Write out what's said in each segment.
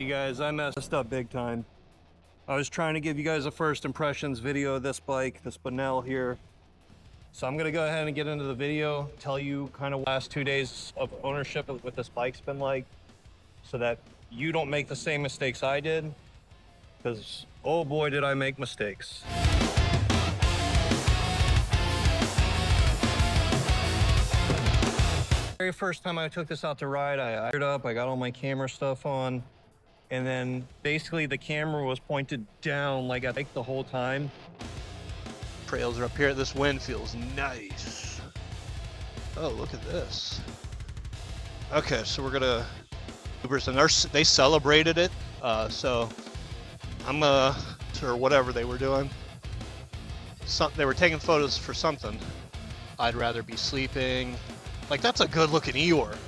You guys, I messed up big time. I was trying to give you guys a first impressions video of this bike, this Bonnell here. So I'm gonna go ahead and get into the video, tell you kind of last 2 days of ownership of what this bike's been like, so that you don't make the same mistakes I did, because oh boy did I make mistakes. Very first time I took this out to ride, I wired up, I got all my camera stuff on, and then basically the camera was pointed down like I think the whole time. Trails are up here. This wind feels nice. Oh, look at this. Okay, so we're gonna and they celebrated it, so I'm or whatever they were doing. They were taking photos for something. I'd rather be sleeping. Like, that's a good looking Eeyore.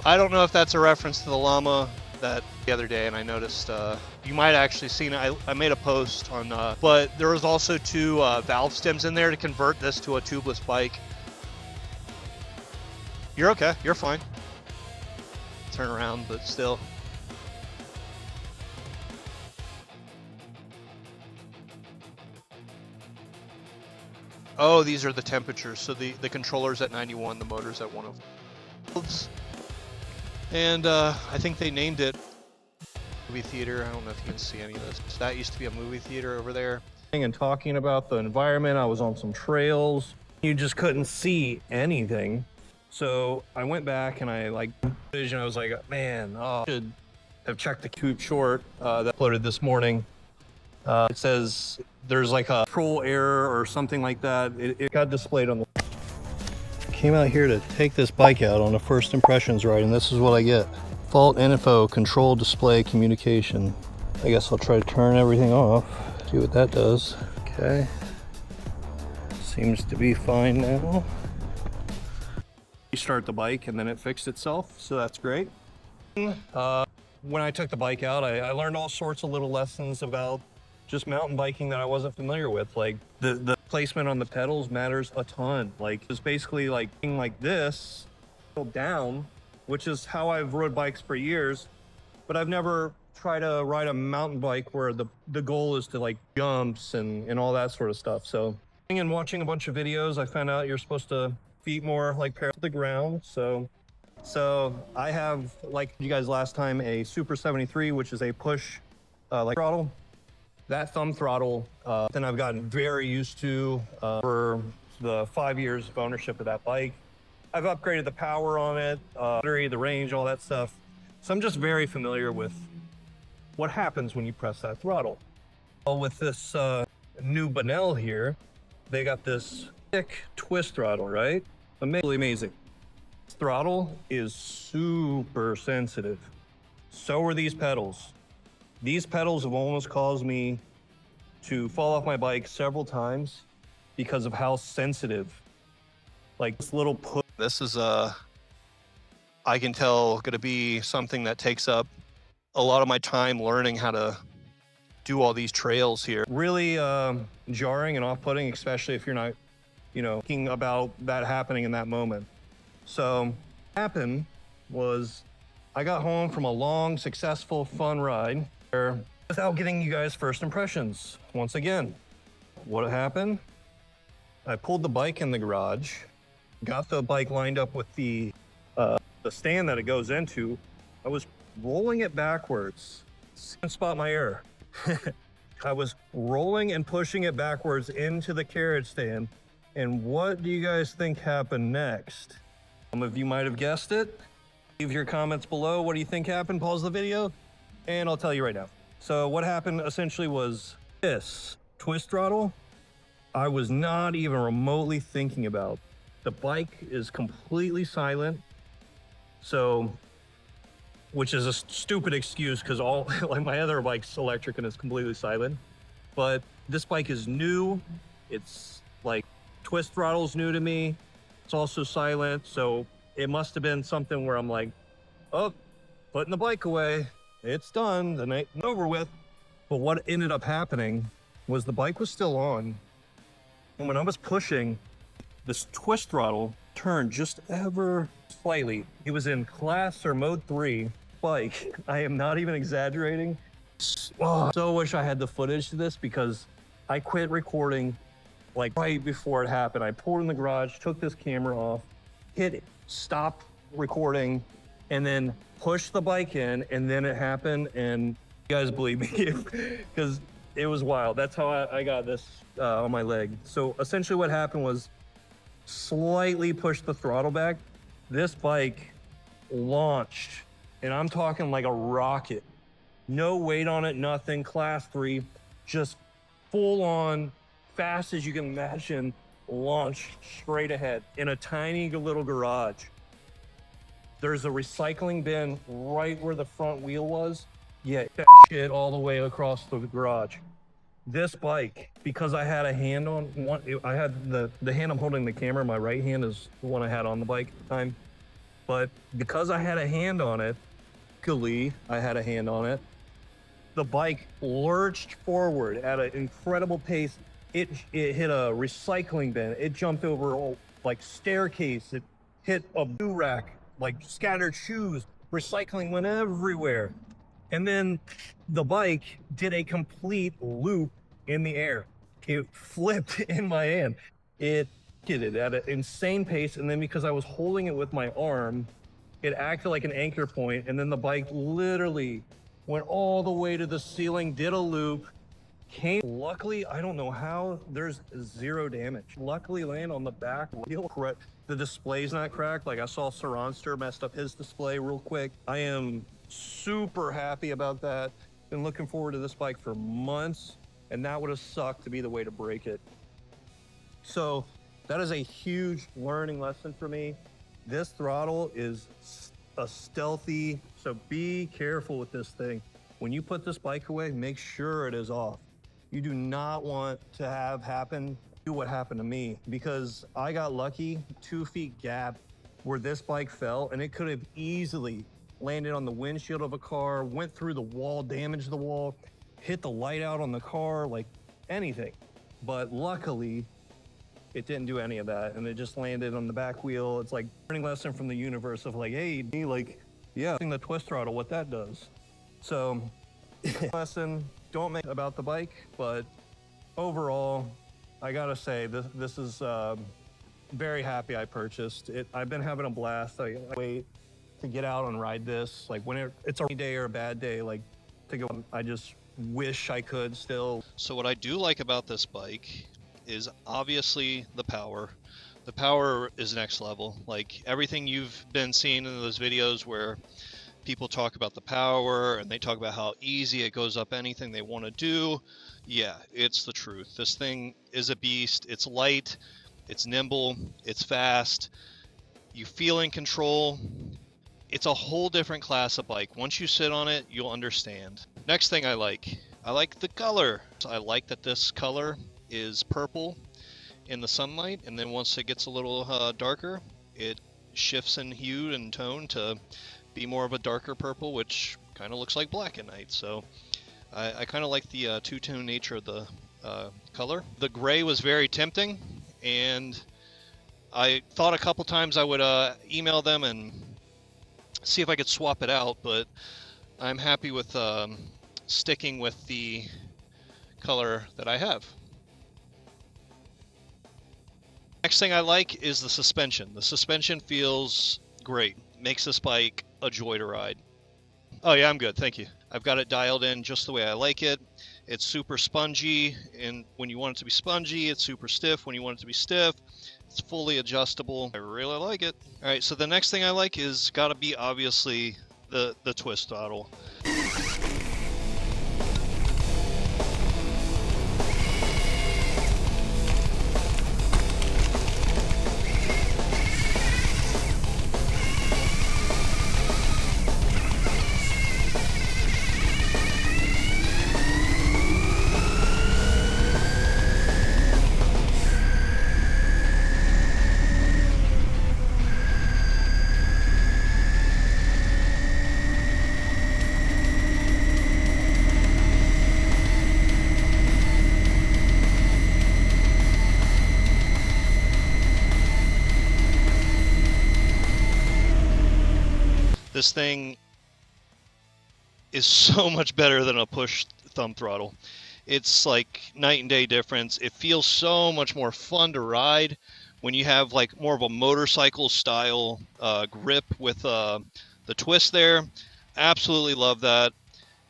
I don't know if that's a reference to the llama that the other day, and I noticed you might actually seen it. I made a post on, but there was also two valve stems in there to convert this to a tubeless bike. You're okay. You're fine. Turn around, but still. Oh, these are the temperatures. So the controller's at 91, the motor's at 105. And I think they named it movie theater. I don't know if you can see any of this. That used to be a movie theater over there. And talking about the environment, I was on some trails. You just couldn't see anything. So I went back and I was like, man, I should have checked the tube short that uploaded this morning. It says there's like a control error or something like that. It got displayed on the... Came out here to take this bike out on a first impressions ride, and this is what I get. Fault info, control display communication. I guess I'll try to turn everything off, see what that does. Okay. Seems to be fine now. You start the bike and then it fixed itself, so that's great. When I took the bike out, I learned all sorts of little lessons about just mountain biking that I wasn't familiar with. Like the placement on the pedals matters a ton. Like it's basically like this down, which is how I've rode bikes for years, but I've never tried to ride a mountain bike where the goal is to like jumps and all that sort of stuff. So and watching a bunch of videos, I found out you're supposed to feet more like parallel to the ground. So I have, like you guys last time, a Super 73, which is a push like throttle. That thumb throttle, then I've gotten very used to for the 5 years of ownership of that bike. I've upgraded the power on it, battery, the range, all that stuff. So I'm just very familiar with what happens when you press that throttle. Well, with this new Banel here, they got this thick twist throttle, right? Amazing. This throttle is super sensitive. So are these pedals. These pedals have almost caused me to fall off my bike several times because of how sensitive, like this little push. This is I can tell, gonna be something that takes up a lot of my time learning how to do all these trails here. Really jarring and off-putting, especially if you're not, thinking about that happening in that moment. So what happened was I got home from a long, successful, fun ride without getting you guys first impressions. Once again, what happened? I pulled the bike in the garage, got the bike lined up with the stand that it goes into. I was rolling it backwards. Can't spot my error. I was rolling and pushing it backwards into the carriage stand. And what do you guys think happened next? Some of you might have guessed it. Leave your comments below. What do you think happened? Pause the video and I'll tell you right now. So what happened essentially was this twist throttle. I was not even remotely thinking about. The bike is completely silent. So, which is a stupid excuse because all like my other bike's electric and it's completely silent. But this bike is new. It's like twist throttle's new to me. It's also silent. So it must have been something where I'm like, oh, putting the bike away. It's done, the night over with. But what ended up happening was the bike was still on. And when I was pushing, this twist throttle turned just ever slightly. It was in class or mode 3. bike, I am not even exaggerating. Oh, so wish I had the footage to this because I quit recording like right before it happened. I pulled in the garage, took this camera off, hit it, stopped recording, and then pushed the bike in, and then it happened. And you guys believe me, because it was wild. That's how I got this on my leg. So essentially what happened was slightly pushed the throttle back. This bike launched, and I'm talking like a rocket. No weight on it, nothing, class 3, just full on, fast as you can imagine, launched straight ahead in a tiny little garage. There's a recycling bin right where the front wheel was. Yeah, that shit all the way across the garage. This bike, because I had a hand on one, I had the hand I'm holding the camera, my right hand is the one I had on the bike at the time. But because I had a hand on it, luckily I had a hand on it, the bike lurched forward at an incredible pace. It hit a recycling bin. It jumped over like staircase. It hit a boot rack, like scattered shoes. Recycling went everywhere. And then the bike did a complete loop in the air. It flipped in my hand. It did it at an insane pace. And then because I was holding it with my arm, it acted like an anchor point. And then the bike literally went all the way to the ceiling, did a loop, came. Luckily, I don't know how, there's 0 damage. Luckily, land on the back wheel. The display's not cracked. Like I saw Saronster messed up his display real quick. I am super happy about that. Been looking forward to this bike for months, and that would have sucked to be the way to break it. So that is a huge learning lesson for me. This throttle is a stealthy, so be careful with this thing. When you put this bike away, make sure it is off. You do not want to have do what happened to me, because I got lucky, 2 feet gap where this bike fell, and it could have easily landed on the windshield of a car, went through the wall, damaged the wall, hit the light out on the car, like anything. But luckily, it didn't do any of that, and it just landed on the back wheel. It's like a learning lesson from the universe of like, hey, like, yeah, the twist throttle, what that does. So, lesson, don't make about the bike, but overall, I gotta say, this is very happy I purchased it. I've been having a blast. I wait to get out and ride this. Like when it's a rainy day or a bad day, like to go, I just wish I could still. So what I do like about this bike is obviously the power. The power is next level. Like everything you've been seeing in those videos where people talk about the power and they talk about how easy it goes up anything they want to do. Yeah, it's the truth. This thing is a beast. It's light, it's nimble, it's fast. You feel in control. It's a whole different class of bike. Once you sit on it, you'll understand. Next thing I like the color. I like that this color is purple in the sunlight, and then once it gets a little darker, it shifts in hue and tone to be more of a darker purple, which kind of looks like black at night. So I kind of like the two-tone nature of the color. The gray was very tempting, and I thought a couple times I would email them and see if I could swap it out, but I'm happy with sticking with the color that I have. Next thing I like is the suspension. The suspension feels great. Makes this bike a joy to ride. Oh yeah, I'm good, thank you. I've got it dialed in just the way I like it. It's super spongy, and when you want it to be spongy, it's super stiff. When you want it to be stiff, it's fully adjustable. I really like it. All right, so the next thing I like is gotta be obviously the twist throttle. This thing is so much better than a push thumb throttle. It's like night and day difference. It feels so much more fun to ride when you have like more of a motorcycle style grip with the twist there. Absolutely love that.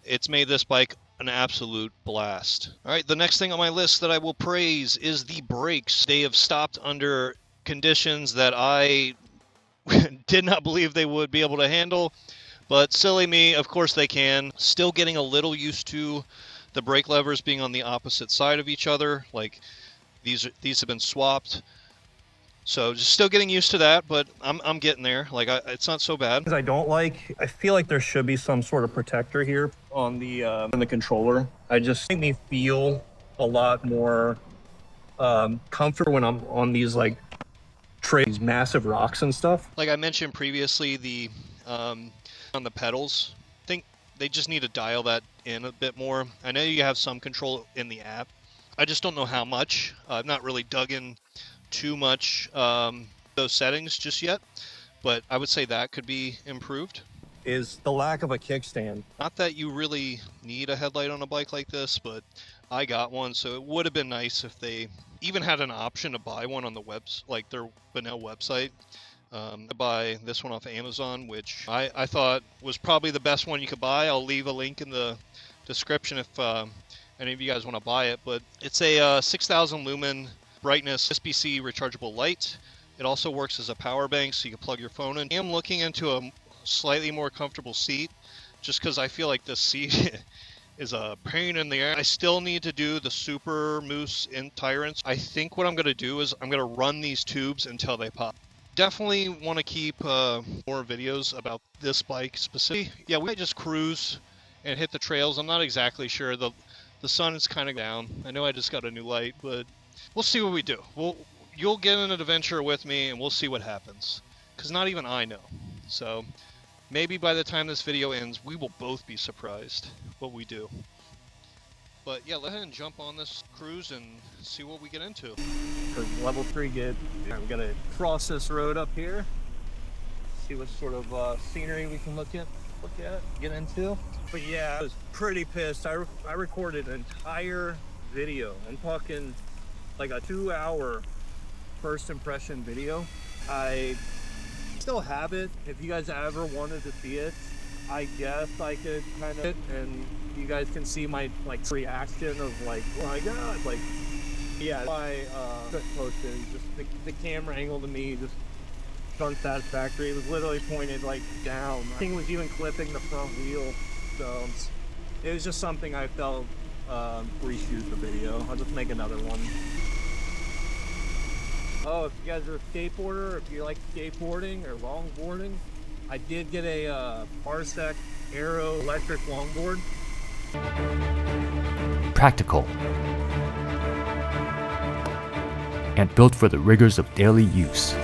It's made this bike an absolute blast. All right, the next thing on my list that I will praise is the brakes. They have stopped under conditions that I did not believe they would be able to handle, but silly me, of course they can. Still getting a little used to the brake levers being on the opposite side of each other. Like these have been swapped. So just still getting used to that, but I'm getting there. Like it's not so bad. I don't like, I feel like there should be some sort of protector here on the controller. I just make me feel a lot more comfortable when I'm on these like these massive rocks and stuff. Like I mentioned previously, the on the pedals, I think they just need to dial that in a bit more. I know you have some control in the app. I just don't know how much. I've not really dug in too much those settings just yet, but I would say that could be improved. Is the lack of a kickstand. Not that you really need a headlight on a bike like this, but I got one, so it would have been nice if they even had an option to buy one on the like their Banel website. I buy this one off Amazon, which I thought was probably the best one you could buy. I'll leave a link in the description if any of you guys want to buy it, but it's a 6,000 lumen brightness SBC rechargeable light. It also works as a power bank, so you can plug your phone in. I am looking into a slightly more comfortable seat, just because I feel like this seat is a pain in the ass. I still need to do the Super Moose tire ins. I think what I'm going to do is I'm going to run these tubes until they pop. Definitely want to keep more videos about this bike specifically. Yeah, we might just cruise and hit the trails. I'm not exactly sure. The sun is kind of down. I know I just got a new light, but we'll see what we do. You'll get in an adventure with me, and we'll see what happens. Because not even I know. So maybe by the time this video ends, we will both be surprised what we do. But yeah, let ahead and jump on this cruise and see what we get into. For level 3 good. I'm gonna cross this road up here. See what sort of scenery we can look at, get into. But yeah, I was pretty pissed. I recorded an entire video. I'm talking like a 2-hour first impression video. I still have it. If you guys ever wanted to see it, I guess I could kind of, and you guys can see my like reaction of like, oh my god, like, yeah, my posted just the camera angle to me just unsatisfactory. It was literally pointed like down. I think it was even clipping the front wheel, so it was just something I felt reshoot the video. I'll just make another one. Oh, if you guys are a skateboarder, if you like skateboarding or longboarding, I did get a Parsec Aero electric longboard. Practical and built for the rigors of daily use,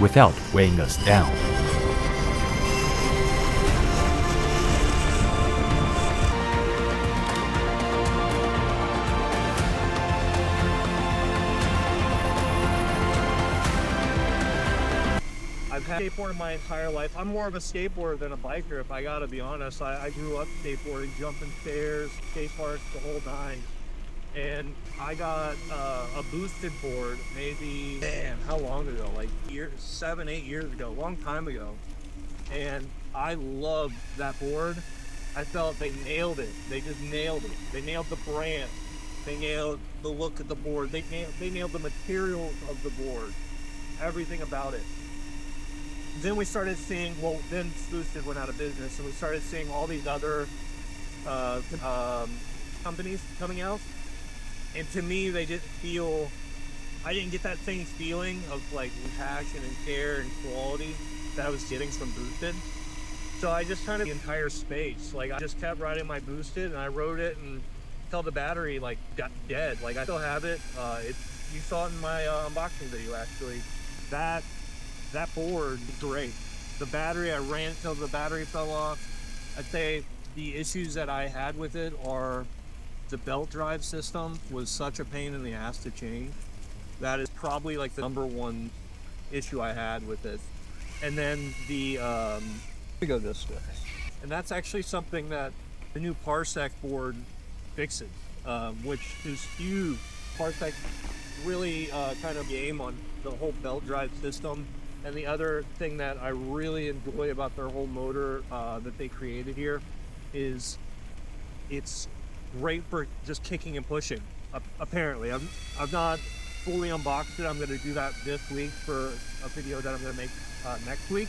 without weighing us down. I've had skateboarding my entire life. I'm more of a skateboarder than a biker, if I gotta be honest. I grew up skateboarding, jumping stairs, skate parks, the whole nine. And I got a boosted board maybe, man, how long ago? Like 7, 8 years ago, a long time ago. And I loved that board. I felt they nailed it. They just nailed it. They nailed the brand. They nailed the look of the board. They nailed the materials of the board. Everything about it. Then we started seeing, well, then Boosted went out of business, and we started seeing all these other companies coming out. And to me, they didn't feel, I didn't get that same feeling of like passion and care and quality that I was getting from Boosted. So I just kind of the entire space, like I just kept riding my Boosted, and I rode it until the battery like got dead. Like I still have it. You saw it in my unboxing video actually. That board is great. The battery, I ran until the battery fell off. I'd say the issues that I had with it are the belt drive system was such a pain in the ass to change. That is probably like the #1 issue I had with it. And then we go this way. And that's actually something that the new Parsec board fixes, which is huge. Parsec really kind of game on the whole belt drive system. And the other thing that I really enjoy about their whole motor that they created here is it's great for just kicking and pushing. Apparently, I've not fully unboxed it. I'm going to do that this week for a video that I'm going to make next week.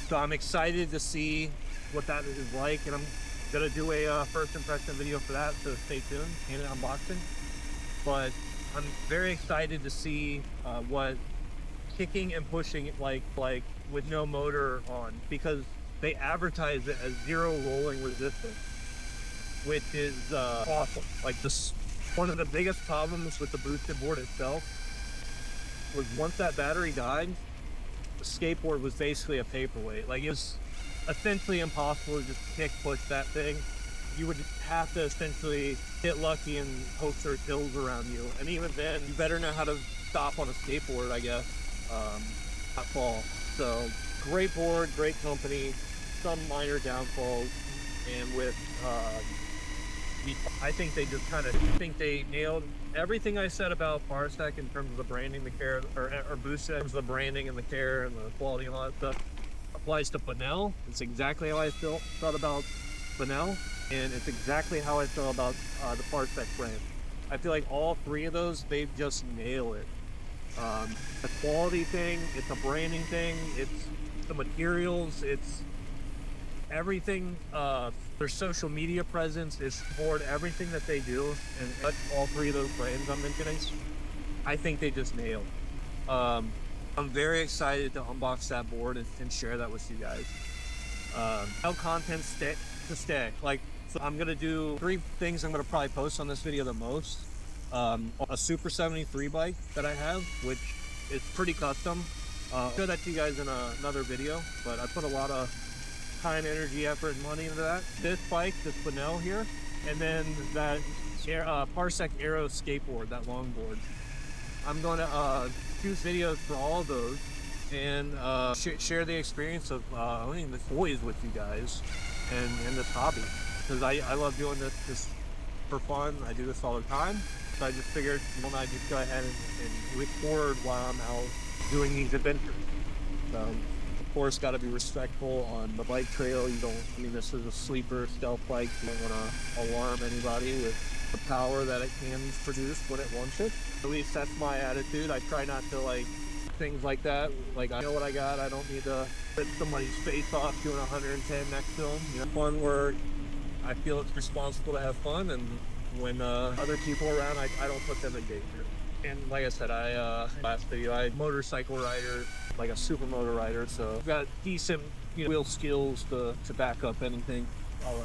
So I'm excited to see what that is like, and I'm going to do a first impression video for that, so stay tuned and an unboxing. But I'm very excited to see what kicking and pushing like with no motor on, because they advertise it as zero rolling resistance, which is awesome. Like this, one of the biggest problems with the boosted board itself was once that battery died, the skateboard was basically a paperweight. Like it was essentially impossible to just kick push that thing. You would have to essentially get lucky and hope there's hills around you, and even then you better know how to stop on a skateboard, I guess, not fall. So great board, great company, some minor downfalls, and with I think they just kind of think they nailed everything I said about Parsec in terms of the branding, the care, or boosted in terms of the branding and the care and the quality and all that stuff applies to Bonnell. It's exactly how I thought about Banel, and it's exactly how I feel about the Parsec brand. I feel like all three of those, they just nail it. The quality thing, it's a branding thing, it's the materials, it's everything. Their social media presence is for everything that they do, and all three of those brands I'm mentioning, I think they just nailed. I'm very excited to unbox that board and share that with you guys. How content to stay. Like, so I'm gonna do 3 things I'm gonna probably post on this video the most. A Super 73 bike that I have, which is pretty custom. I'll show that to you guys in another video, but I put a lot of time, energy, effort, and money into that. This bike, this Banel here, and then that Parsec Aero skateboard, that longboard. I'm going to choose videos for all of those and share the experience of owning the toys with you guys and this hobby, because I love doing this for fun. I do this all the time, so I just figured why not just go ahead and record while I'm out doing these adventures. Of course, got to be respectful on the bike trail. You don't, I mean, this is a sleeper stealth bike. You don't want to alarm anybody with the power that it can produce when it wants it. At least that's my attitude. I try not to like things like that. Like, I know what I got. I don't need to rip somebody's face off doing 110 next to them. You know, fun where I feel it's responsible to have fun, and when other people are around, I don't put them in danger. And like I said, last video, I motorcycle rider, like a supermoto rider, so I've got decent wheel skills to back up anything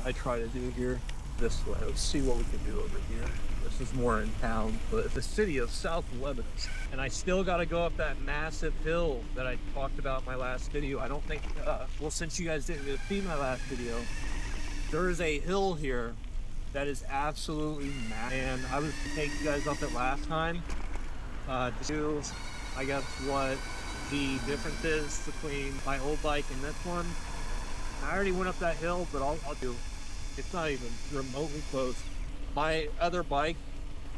I try to do here. This way, let's see what we can do over here. This is more in town, but the city of South Lebanon. And I still got to go up that massive hill that I talked about in my last video. I don't think, well, since you guys didn't see my last video, there is a hill here that is absolutely massive. And I was taking you guys up it last time to do, I guess, what the difference is between my old bike and this one. I already went up that hill, but I'll do. It's not even remotely close. My other bike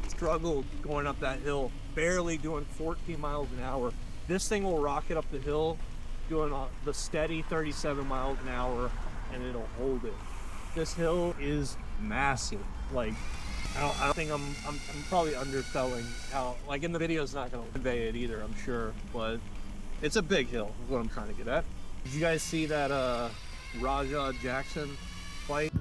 struggled going up that hill, barely doing 14 miles an hour. This thing will rocket up the hill doing the steady 37 miles an hour, and it'll hold it. This hill is massive. Like, I don't think I'm probably underselling how, like, in the video it's not going to convey it either, I'm sure, but it's a big hill is what I'm trying to get at. Did you guys see that Raja Jackson fight?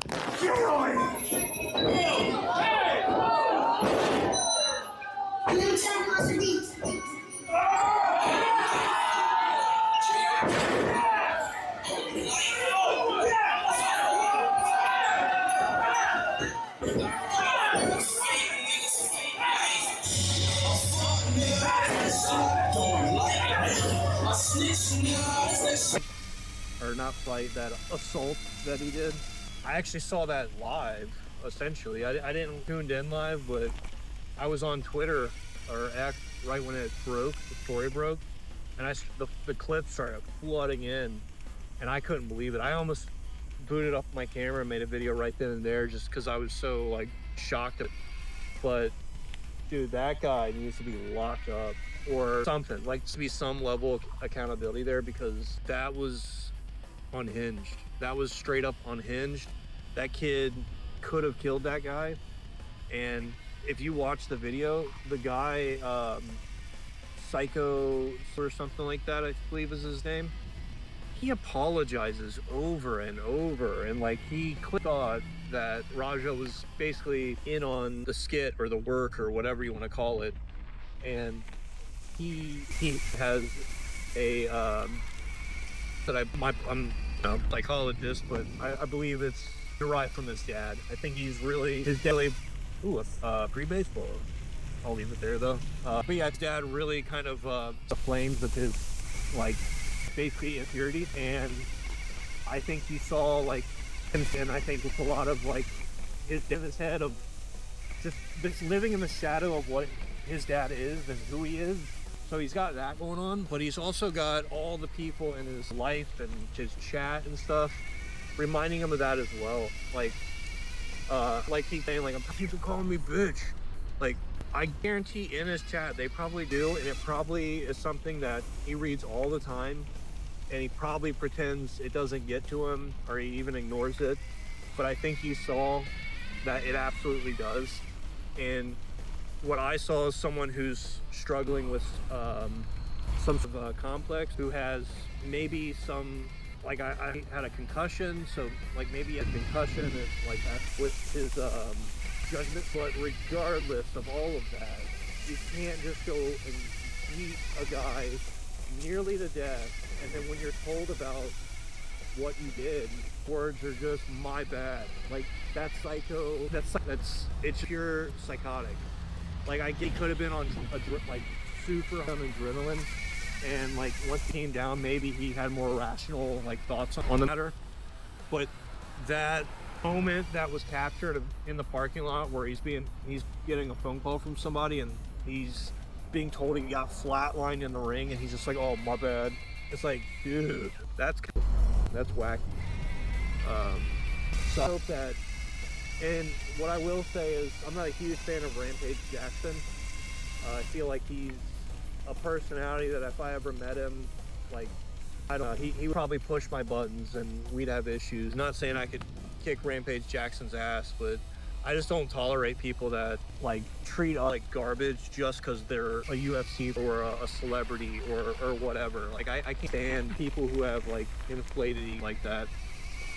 Or not fight, that assault that he did. I actually saw that live, essentially. I didn't tune in live, but I was on Twitter or X right when it broke, the story broke. and the clips started flooding in, and I couldn't believe it. I almost booted up my camera and made a video right then and there just because I was so like shocked. But dude, that guy needs to be locked up or something. Like, to be some level of accountability there, because that was unhinged. That was straight up unhinged. That kid could have killed that guy. And if you watch the video, the guy, Psycho or something like that, I believe is his name, he apologizes over and over, and like he thought that Raja was basically in on the skit or the work or whatever you want to call it, and he has a I'm no psychologist, but I believe it's derived from his dad. I think he's really his dad. Ooh, pre-baseball. I'll leave it there though. But yeah, his dad really kind of flames with his like basically impurity, and I think he saw like, and I think it's a lot of like his in his head of just living in the shadow of what his dad is and who he is. So he's got that going on, but he's also got all the people in his life and his chat and stuff reminding him of that as well. Like he's saying, like, people calling me bitch. Like, I guarantee in his chat they probably do, and it probably is something that he reads all the time, and he probably pretends it doesn't get to him, or he even ignores it. But I think he saw that it absolutely does. And what I saw is someone who's struggling with some sort of complex, who has maybe some, like, I had a concussion, so like maybe a concussion is like that's with his judgment. But regardless of all of that, you can't just go and beat a guy nearly to death, and then when you're told about what you did, words are just "my bad." Like, that's psycho. It's pure psychotic. Like, he could have been on like super on adrenaline, and like once he came down, maybe he had more rational like thoughts on the matter. But that moment that was captured in the parking lot, where he's getting a phone call from somebody, and he's being told he got flatlined in the ring, and he's just like, "Oh, my bad." It's like, dude, that's wacky. So I hope that. And what I will say is, I'm not a huge fan of Rampage Jackson. I feel like he's a personality that if I ever met him, like, I don't know, he would probably push my buttons and we'd have issues. Not saying I could kick Rampage Jackson's ass, but I just don't tolerate people that like treat us like garbage just because they're a UFC or a celebrity or whatever. Like, I can't stand people who have like inflated like that.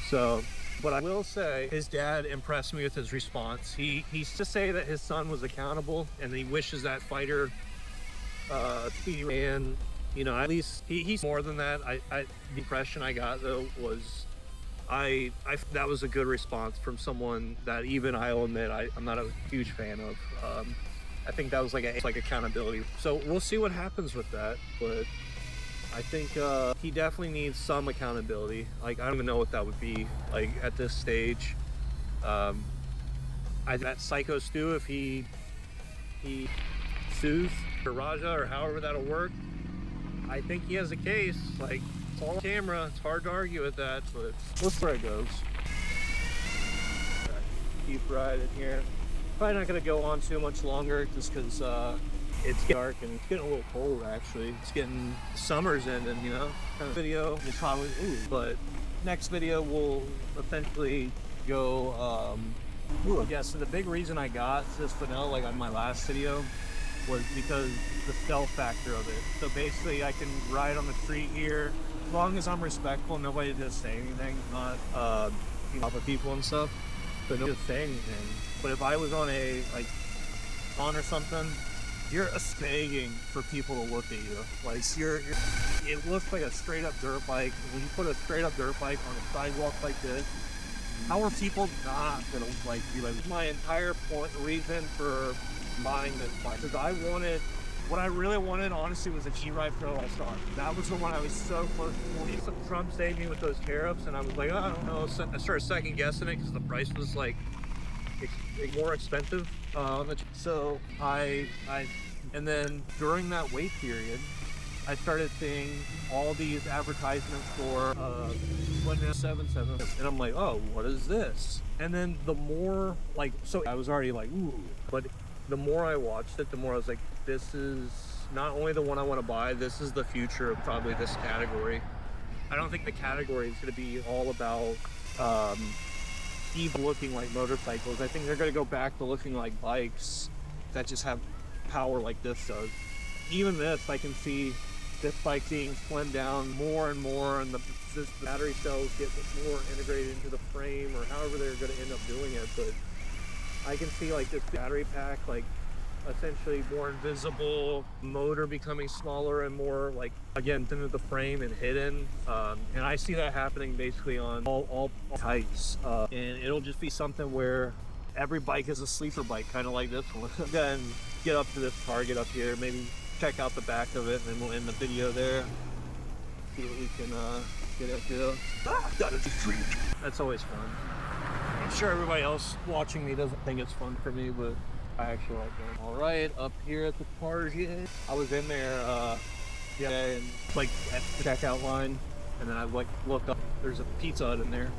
So, but I will say his dad impressed me with his response. He's to say that his son was accountable, and he wishes that fighter speedy. And you know, at least he's more than that. The impression I got though was that was a good response from someone that even I'll admit I'm not a huge fan of. I think that was like accountability. So we'll see what happens with that, but I think he definitely needs some accountability. Like, I don't even know what that would be like at this stage. That Psycho Stu, if he sues or Raja or however that'll work, I think he has a case. Like, it's all on camera. It's hard to argue with that, but we'll see where it goes. Keep riding here. Probably not gonna go on too much longer, just because it's getting dark and it's getting a little cold. Actually, it's getting summer's ending, you know. Kind of video is probably, but next video will essentially go. Yeah, so the big reason I got this Banel, like on my last video, was because the stealth factor of it. So basically, I can ride on the street here as long as I'm respectful. Nobody just say anything, not other people and stuff. But no just say anything. But if I was on a like on or something, you're begging for people to look at you. Like, it looks like a straight up dirt bike. When you put a straight up dirt bike on a sidewalk like this, how are people not gonna like be like? My entire reason for buying this bike, because what I really wanted, honestly, was a G-Ride Pro All-Star. That was the one I was so close to. Trump saved me with those tariffs, and I was like, oh, I don't know. I started second guessing it because the price was like more expensive. So and then during that wait period, I started seeing all these advertisements for Bonnell 777, and I'm like, oh, what is this? And then the more, like, so I was already like, ooh, but the more I watched it, the more I was like, this is not only the one I want to buy, this is the future of probably this category. I don't think the category is going to be all about looking like motorcycles. I think they're going to go back to looking like bikes that just have power like this does. Even this, I can see this bike being slimmed down more and more, and the battery cells get more integrated into the frame, or however they're going to end up doing it. But I can see like this battery pack, like essentially more invisible, motor becoming smaller and more like, again, into the frame and hidden. And I see that happening basically on all types. And it'll just be something where every bike is a sleeper bike, kind of like this one. Then get up to this target up here, maybe check out the back of it, and then we'll end the video there. See what we can get up to. That's always fun. I'm sure everybody else watching me doesn't think it's fun for me, but I actually like it. All right, up here at the target, I was in there and like at the checkout line, and then I like looked up. There's a Pizza Hut in there,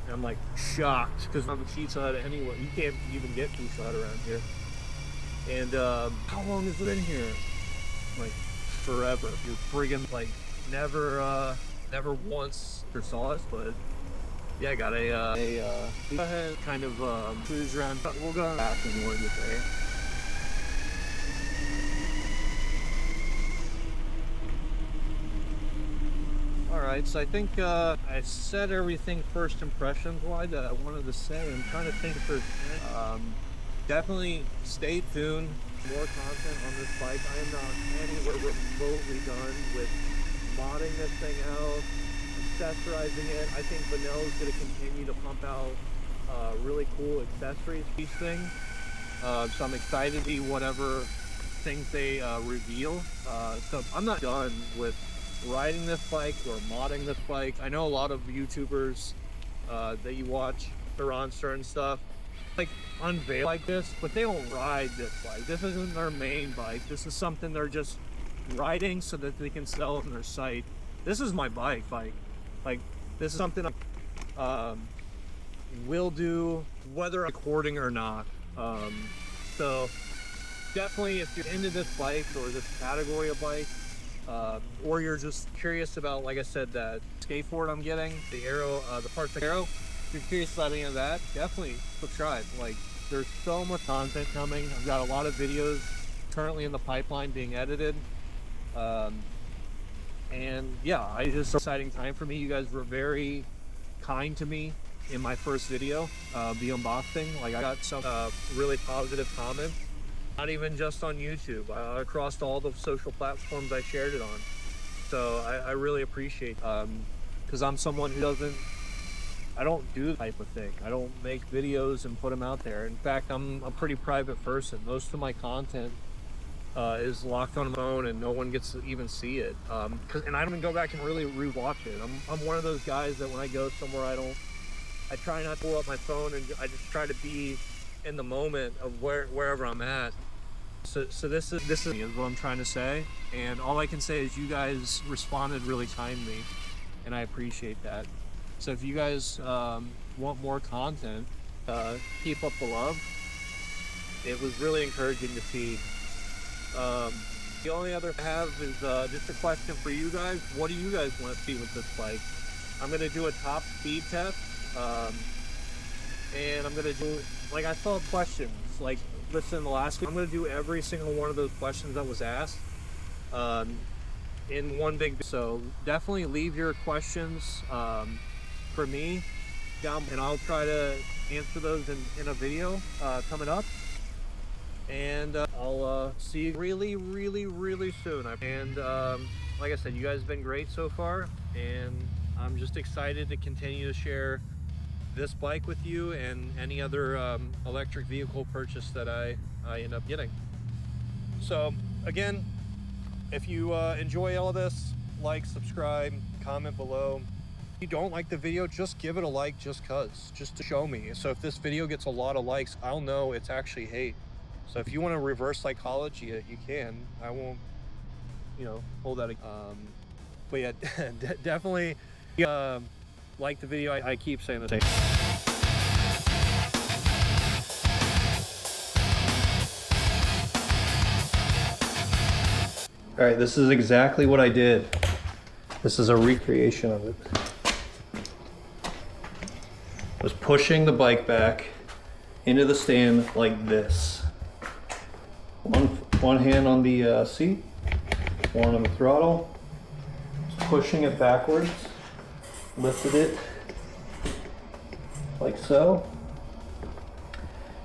and I'm like shocked because I'm a Pizza Hut anyway. You can't even get Pizza Hut around here. And how long has it been here? Like forever. You're friggin' like never once saw us, but yeah, I got a kind of cruise around. We'll go back and more today. Alright, so I think I said everything first impressions wise that I wanted to say. I'm trying to think if there's definitely stay tuned. More content on this bike. I am not anywhere remotely done with modding this thing out, accessorizing it. I think Banel is going to continue to pump out really cool accessories for these things. So I'm excited to see whatever things they reveal. So I'm not done with riding this bike or modding this bike. I know a lot of YouTubers that you watch, they're on certain stuff, like unveil like this, but they don't ride this bike. This isn't their main bike. This is something they're just riding so that they can sell it on their site. This is my bike. Like this is something I will do whether I'm recording or not. So definitely if you're into this bike or this category of bike, or you're just curious about, like I said, that skateboard I'm getting, the Aero, the parts of Aero, if you're curious about any of that, definitely subscribe. Like, there's so much content coming. I've got a lot of videos currently in the pipeline being edited. And yeah, it's an exciting time for me. You guys were very kind to me in my first video, the unboxing. Like, I got some really positive comments, not even just on YouTube, across all the social platforms I shared it on. So I really appreciate, because I'm someone who I don't do the type of thing. I don't make videos and put them out there. In fact, I'm a pretty private person. Most of my content is locked on my phone and no one gets to even see it. And I don't even go back and really rewatch it. I'm one of those guys that when I go somewhere, I try not to pull up my phone, and I just try to be in the moment of wherever I'm at. So this is what I'm trying to say. And all I can say is you guys responded really kindly, and I appreciate that. So if you guys want more content, keep up the love. It was really encouraging to see. The only other I have is just a question for you guys. What do you guys want to see with this bike? I'm going to do a top speed test. And I'm going to do, like, I saw questions. Like, listen, the last week, I'm going to do every single one of those questions that was asked in one big. So definitely leave your questions for me down, and I'll try to answer those in a video coming up. And I'll see you really, really, really soon. And like I said, you guys have been great so far, and I'm just excited to continue to share this bike with you and any other electric vehicle purchase that I end up getting. So again, if you enjoy all this, like, subscribe, comment below. If you don't like the video, just give it a like just to show me. So if this video gets a lot of likes, I'll know it's actually hate. So if you want to reverse psychology it, you can. I won't, hold that. But yeah, definitely like the video. I keep saying the same. All right, this is exactly what I did. This is a recreation of it. I was pushing the bike back into the stand like this. One hand on the seat, one on the throttle. Just pushing it backwards, lifted it like so.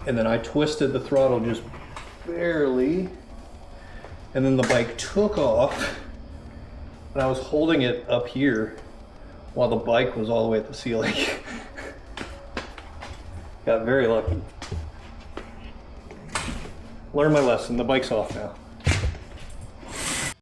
And then I twisted the throttle just barely. And then the bike took off, and I was holding it up here while the bike was all the way at the ceiling. Got very lucky. Learned my lesson, the bike's off now.